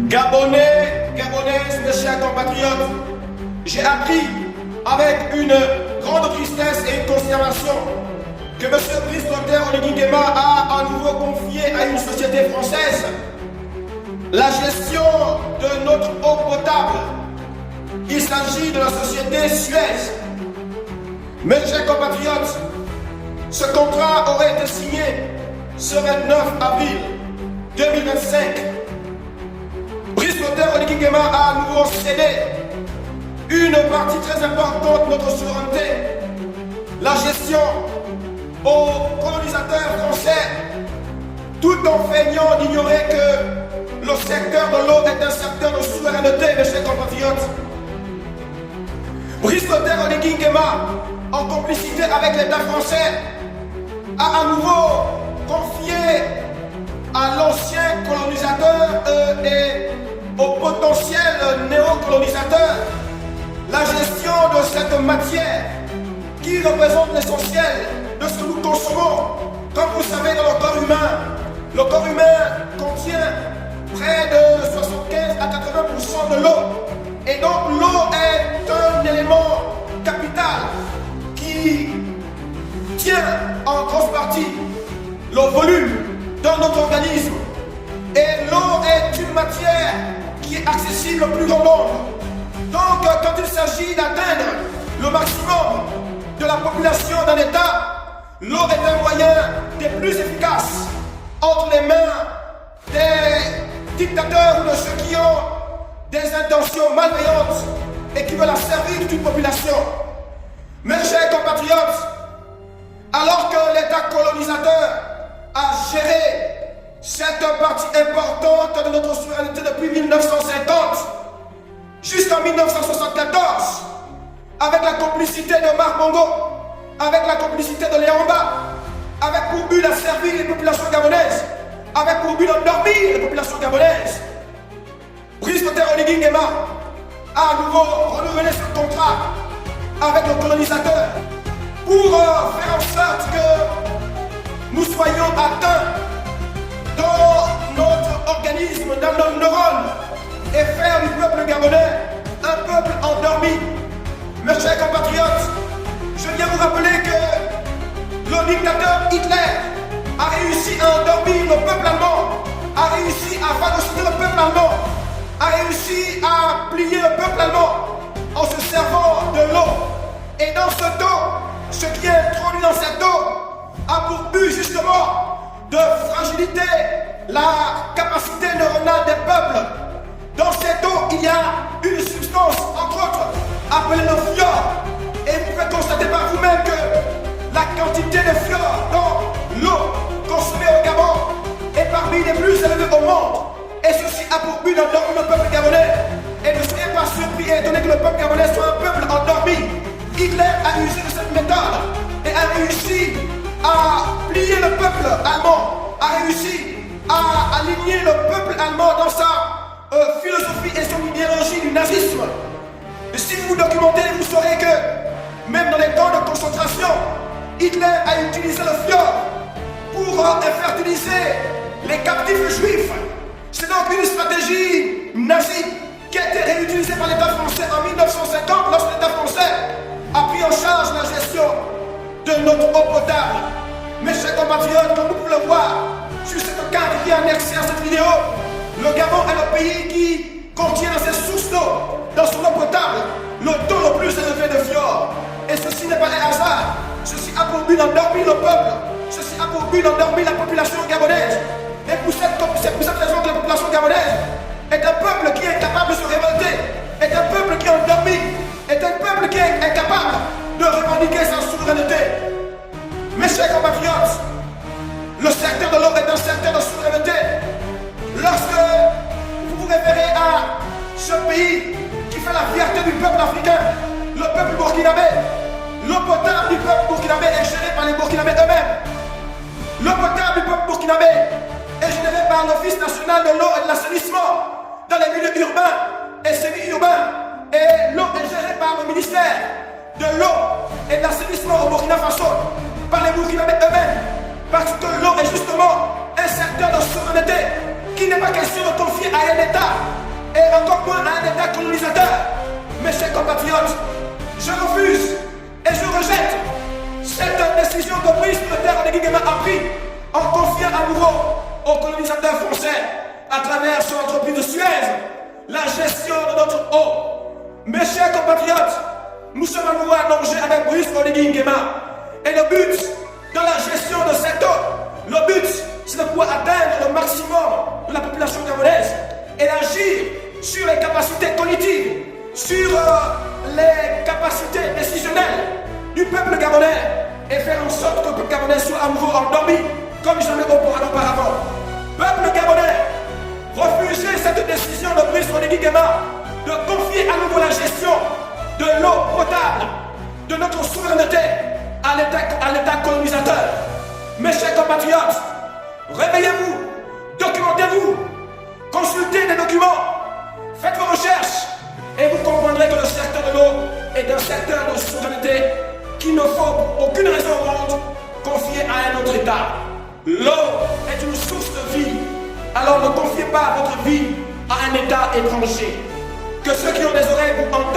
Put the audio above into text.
Gabonais, Gabonaises, mes chers compatriotes, j'ai appris avec une grande tristesse et une considération que M. Brice Clotaire Oligui Nguema a à nouveau confié à une société française la gestion de notre eau potable. Il s'agit de la société Suez. Mes chers compatriotes, ce contrat aurait été signé ce 29 avril 2025. Brice Clotaire Oligui Nguema a à nouveau cédé une partie très importante de notre souveraineté, la gestion aux colonisateurs français, tout en feignant d'ignorer que le secteur de l'eau est un secteur de souveraineté, mes chers compatriotes. Brice Clotaire Oligui Nguema, en complicité avec l'État français, a à nouveau confié à l'ancien colonisateur et au potentiel néocolonisateur la gestion de cette matière qui représente l'essentiel de ce que nous consommons. Comme vous savez, dans le corps humain contient près de 75 à 80% de l'eau. Et donc l'eau est un élément capital qui tient en grosse partie le volume de notre organisme. Et l'eau est une matière qui est accessible au plus grand nombre. Donc quand il s'agit d'atteindre le maximum de la population d'un État, l'eau est un moyen des plus efficaces entre les mains des dictateurs ou de ceux qui ont des intentions malveillantes et qui veulent la servir d'une population. Mes chers compatriotes, alors que l'État colonisateur a géré cette partie importante de notre souveraineté depuis 1950 jusqu'en 1974, avec la complicité de Marc Bongo, avec la complicité de Léamba, avec pour but d'asservir les populations gabonaises, avec pour but d'endormir les populations gabonaises, Brice Clotaire Oligui Nguema a à nouveau renouvelé ce contrat avec le colonisateur pour faire en sorte que nous soyons atteints dans notre organisme, dans nos neurones, et faire du peuple gabonais un peuple endormi. Mes chers compatriotes, je viens vous rappeler que le dictateur Hitler a réussi à endormir le peuple allemand, a réussi à phagocyter le peuple allemand, a réussi à plier le peuple allemand en se servant de l'eau. Et dans cette eau, ce qui est introduit dans cette eau a pour but justement de fragiliter la capacité neuronale des peuples. Dans cette eau, il y a une substance, entre autres, appelée le fluor. Et vous pouvez constater par vous-même que la quantité de fluor dans l'eau consommée au Gabon est parmi les plus élevées au monde. Et ceci a pour but d'endormir le peuple gabonais. Et ne soyez pas surpris et étonnés que le peuple gabonais soit un peuple endormi. Hitler a usé de cette méthode et a réussi à plier le peuple allemand, a réussi à aligner le peuple allemand dans sa philosophie et son idéologie du nazisme. Et si vous vous documentez, vous saurez que même dans les camps de concentration, Hitler a utilisé le fluor pour infertiliser les captifs juifs. C'est donc une stratégie nazie qui a été réutilisée par l'État français en 1950 lorsque l'État français a pris en charge la gestion de notre eau potable. Mes chers compatriotes, comme vous pouvez le voir sur cette carte qui est annexée à cette vidéo, le Gabon est le pays qui contient dans ses sources d'eau, dans son eau potable, le taux le plus élevé de fluor. Et ceci n'est pas un hasard. Ceci a pour but d'endormir le peuple. Ceci a pour but d'endormir la population gabonaise. Et c'est pour cette raison que la population gabonaise est un peuple qui est incapable de se révolter, est un peuple qui est endormi, est un peuple qui est incapable de revendiquer sa souveraineté. Mes chers compatriotes, le secteur de l'eau est un secteur de souveraineté. Lorsque vous vous référez à ce pays qui fait la fierté du peuple africain, le peuple burkinabé, l'eau potable du peuple burkinabé est gérée par les burkinabés eux-mêmes. L'eau potable du peuple burkinabé est gérée par l'Office national de l'eau et de l'assainissement dans les milieux urbains et semi-urbains. Et l'eau est gérée par le ministère de l'eau et de l'assainissement au Burkina Faso, par les burkinabés eux-mêmes. Parce que l'eau est justement un secteur de souveraineté qui n'est pas question de confier à un État, et encore moins à un État colonisateur. Mes chers compatriotes, je refuse et je rejette cette décision que Brice Clotaire Oligui Nguema a prise en confiant à nouveau aux colonisateurs français, à travers son entreprise de Suez, la gestion de notre eau. Mes chers compatriotes, nous sommes à nouveau allongés avec Brice Oligui Nguema. Et le but de la gestion de cette eau, le but, c'est de pouvoir atteindre le maximum de la population gabonaise et d'agir sur les capacités cognitives, sur les capacités décisionnelles du peuple gabonais et faire en sorte que le peuple gabonais soit à nouveau endormi comme jamais auparavant. Peuple gabonais, refusez cette décision de Brice Oligui Nguema de confier à nouveau la gestion de l'eau potable, de notre souveraineté à l'État colonisateur. Mes chers compatriotes, réveillez-vous, documentez-vous, consultez des documents, faites vos recherches et vous comprendrez que le secteur de l'eau est un secteur de souveraineté qu'il ne faut pour aucune raison au monde confier à un autre État. L'eau est une source de vie, alors ne confiez pas votre vie à un État étranger. Que ceux qui ont des oreilles pour entendre